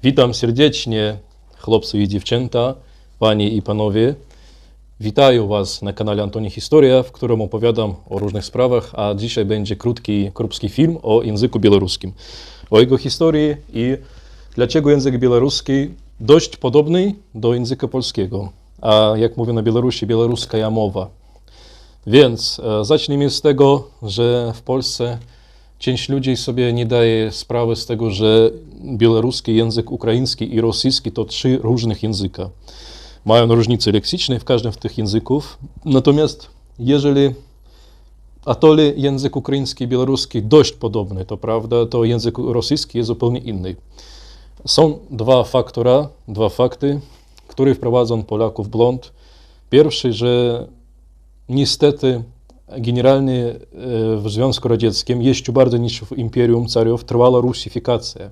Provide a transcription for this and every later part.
Witam serdecznie, chłopcy i dziewczęta, panie i panowie. Witaję was na kanale Antoni Historia, w którym opowiadam o różnych sprawach, a dzisiaj będzie krótki film o języku białoruskim, o jego historii i dlaczego język białoruski dość podobny do języka polskiego, a jak mówię na Białorusi, białoruska mowa. Więc zacznijmy z tego, że w Polsce część ludzi sobie nie daje sprawy z tego, że białoruski, język ukraiński i rosyjski to trzy różnych języka. Mają różnice leksyczne w każdym z tych języków, natomiast jeżeli atoli język ukraiński i białoruski dość podobny, to prawda, to język rosyjski jest zupełnie inny. Są dwa fakty, które wprowadzą Polaków w błąd. Pierwszy, że niestety generalnie w Związku Radzieckim, jeszcze bardziej niż w Imperium Cariów, trwała rusyfikacja.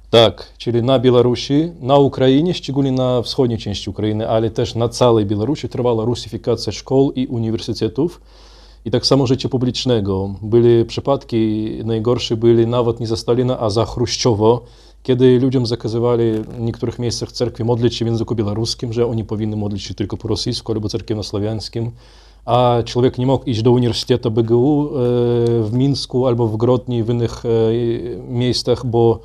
Tak, czyli na Białorusi, na Ukrainie, szczególnie na wschodniej części Ukrainy, ale też na całej Białorusi trwała rusyfikacja szkół i uniwersytetów i tak samo życia publicznego. Były przypadki, najgorsze były nawet nie za Stalina, a za Chruściowa, kiedy ludziom zakazywali w niektórych miejscach cerkwi modlić się w języku białoruskim, że oni powinni modlić się tylko po rosyjsku albo cerkiewno-słowiańskim, a człowiek nie mógł iść do Uniwersytetu BGU w Mińsku albo w Grodni, w innych miejscach, bo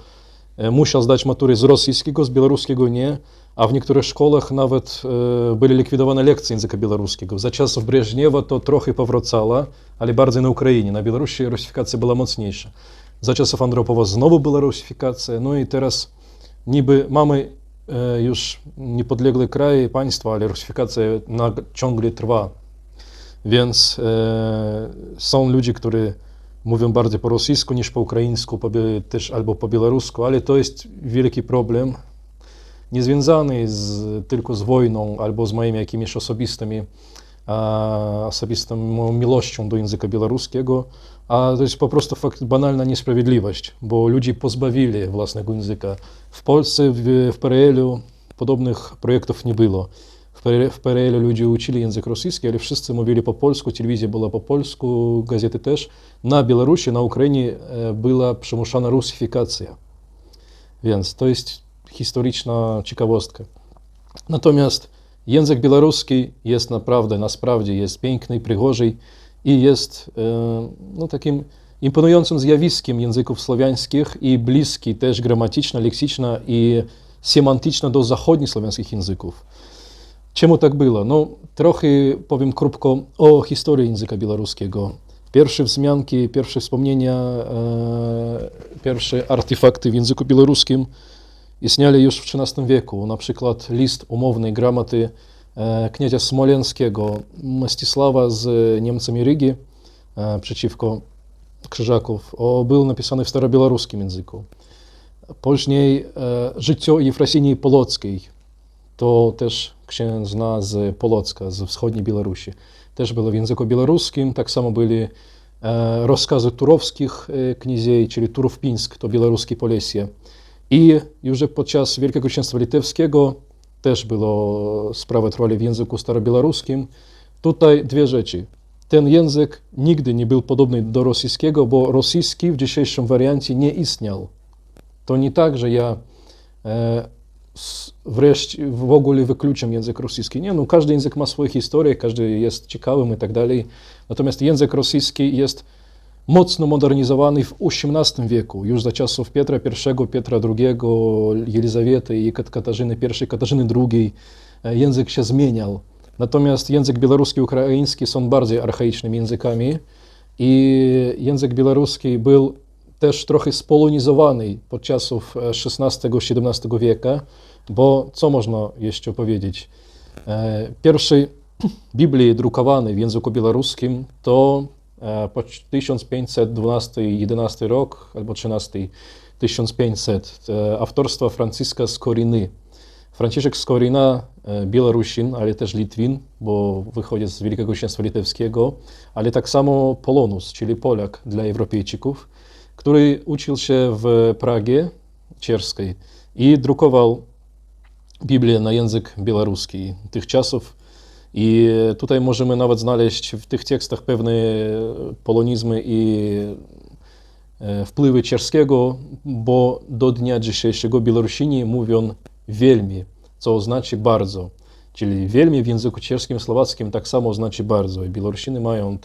musiał zdać matury z rosyjskiego, z białoruskiego nie, a w niektórych szkołach nawet były likwidowane lekcje języka białoruskiego. Za czasów Breżniewa to trochę powracało, ale bardziej na Ukrainie. Na Białorusi rusyfikacja była mocniejsza. Za czasów Andropowa znowu była rusyfikacja, no i teraz niby mamy już niepodległe kraje i państwa, ale rusyfikacja ciągle trwa. Więc są ludzie, którzy mówią bardziej po rosyjsku niż po ukraińsku, też albo po białorusku, ale to jest wielki problem, nie związany tylko z wojną albo z moimi jakimiś osobistą miłością do języka białoruskiego, a to jest po prostu banalna niesprawiedliwość, bo ludzie pozbawili własnego języka. W Polsce, w PRL-u podobnych projektów nie było. W PRL ludzie uczyli język rosyjski, ale wszyscy mówili po polsku, telewizja była po polsku, gazety też. Na Białorusi, na Ukrainie była przymuszana rusyfikacja. Więc to jest historyczna ciekawostka. Natomiast język białoruski jest naprawdę, na sprawdzie jest piękny, przygorzej i jest takim imponującym zjawiskiem języków słowiańskich i bliski też gramatyczna, leksyczna i semantyczna do zachodniosłowiańskich języków. Czemu tak było? No, trochę powiem krótko o historii języka białoruskiego. Pierwsze wzmianki, pierwsze wspomnienia, pierwsze artefakty w języku białoruskim istniały już w XIII wieku. Na przykład list umownej gramaty kniazia Smoleńskiego, Mstisława z Niemcami Rygi przeciwko Krzyżaków, był napisany w starobiałoruskim języku. Później życie Jefrosynii Polockiej, to też księżna z Polocka, z wschodniej Białorusi. Też było w języku białoruskim, tak samo byli rozkazy turowskich kniedziej, czyli Turów-Pińsk, to białoruskie Polesje. I już podczas Wielkiego Księstwa Litewskiego też było sprawy trwały w języku starobiałoruskim. Tutaj dwie rzeczy. Ten język nigdy nie był podobny do rosyjskiego, bo rosyjski w dzisiejszym wariancie nie istniał. To nie tak, że ja wreszcie w ogóle wykluczam język rosyjski. Nie, no każdy język ma swoją historię, każdy jest ciekawym i tak dalej. Natomiast język rosyjski jest mocno modernizowany w XVIII wieku, już za czasów Piotra I, Piotra II, Jelizawiety i Katarzyny I, Katarzyny II. Język się zmieniał. Natomiast język białoruski i ukraiński są bardziej archaicznymi językami i język białoruski był też trochę spolonizowany pod czasów XVI-XVII wieku, bo co można jeszcze powiedzieć? Pierwsze Biblii drukowane w języku białoruskim to po 1512-11 rok albo 13 1500 autorstwa Franciszka Skoriny. Franciszek Skorina, Białorusin, ale też Litwin, bo wychodzi z Wielkiego Księstwa Litewskiego, ale tak samo Polonus, czyli Polak dla Europejczyków, który uczył się w Pragie czerskiej i drukował Biblię na język białoruski tych czasów. I tutaj możemy nawet znaleźć w tych tekstach pewne polonizmy i wpływy czerskiego, bo do dnia dzisiejszego Białorusini mówią wielmi, co znaczy bardzo. Czyli wielmi w języku czerskim, słowackim tak samo znaczy bardzo. I Białorusiny mają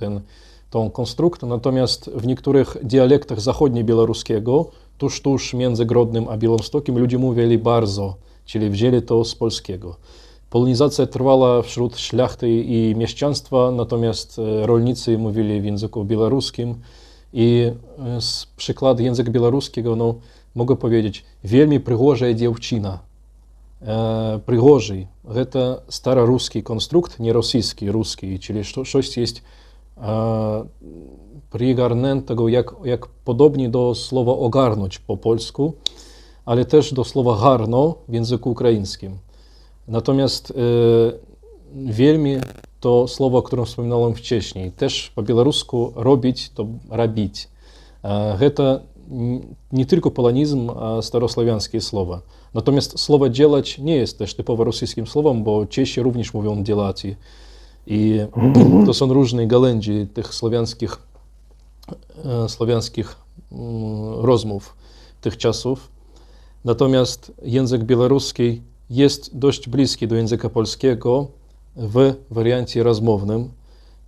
tą konstrukt, natomiast w niektórych dialektach zachodniobiałoruskiego, tuż między Grodnym a Białymstokiem, ludzie mówili bardzo, czyli wzięli to z polskiego. Polonizacja trwała wśród szlachty i mieszczaństwa, natomiast rolnicy mówili w języku białoruskim. I przykład języka białoruskiego, no, mogę powiedzieć, wielmi przygorzej dziewczyna. Przygorzej, to staroruski konstrukt, nie rosyjski, ruski, czyli coś jest przygarniętego jak podobnie do słowa ogarnąć po polsku, ale też do słowa garno w języku ukraińskim. Natomiast wielmi to słowo, o którym wspominałem wcześniej. Też po białorusku robić to robić. To nie tylko polonizm, a starosłowiańskie słowa. Natomiast słowo działać nie jest też typowo rosyjskim słowem, bo Czesi również mówią działać. I to są różne gałęzie tych słowiańskich rozmów tych czasów. Natomiast język białoruski jest dość bliski do języka polskiego w wariancie rozmownym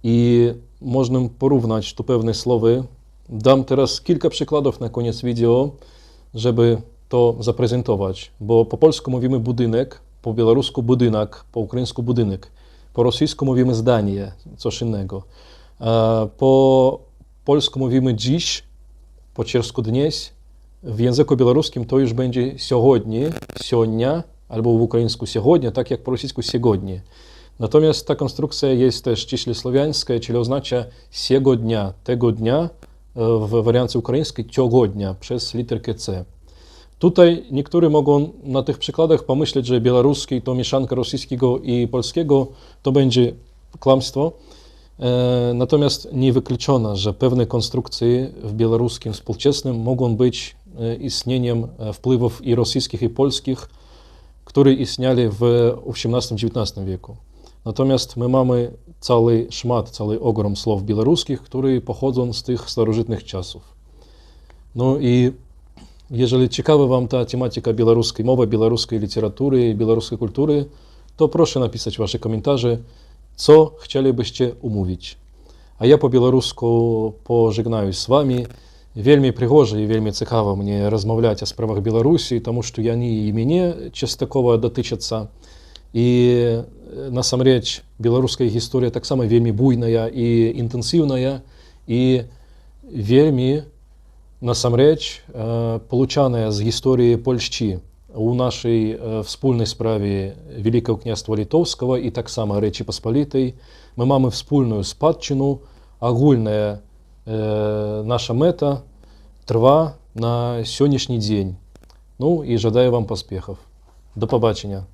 i można porównać tu pewne słowy. Dam teraz kilka przykładów na koniec wideo, żeby to zaprezentować, bo po polsku mówimy budynek, po białorusku budynek, po ukraińsku budynek, po rosyjsku mówimy zdanie, coś innego. Po polsku mówimy dziś, po czersku dnieś, w języku białoruskim to już będzie сьогодні, сьогодні, albo w ukraińsku сьогодні, tak jak po rosyjsku сегодня. Natomiast ta konstrukcja jest też ściśle słowiańska, czyli oznacza siego dnia, tego dnia, w wariancie ukraińskiej цього dnia, przez literkę C. Tutaj niektórzy mogą na tych przykładach pomyśleć, że białoruski to mieszanka rosyjskiego i polskiego, to będzie kłamstwo. Natomiast nie wykluczono, że pewne konstrukcje w białoruskim współczesnym mogą być istnieniem wpływów i rosyjskich, i polskich, które istniały w XVIII-XIX wieku. Natomiast my mamy cały szmat, cały ogrom słów białoruskich, które pochodzą z tych starożytnych czasów. No i jeżeli ciekawa Wam ta tematyka białoruskiej mowy, białoruskiej literatury i białoruskiej kultury, to proszę napisać Wasze komentarze, co chcielibyście umówić. A ja po białorusku pożegnаюсь z Wami. Wielmi пригоже i wielmi ciekawo mnie rozmawiać o sprawach Białorusi, потому что они и меня частково дотычатся. I насамрэч беларуская гісторыя таксама вельмі буйная і інтэнсіўная і вельмі насамрэч получаная з гісторыі Польшчы у нашай wspólnej справе Великого княства Літоўскага і таксама Рэчы Паспалітай. Мы mamy wspólную спадчыну, агульная наша мэта трва на сённяшні дзень. Ну і жадаю вам паспехаў. До побачення.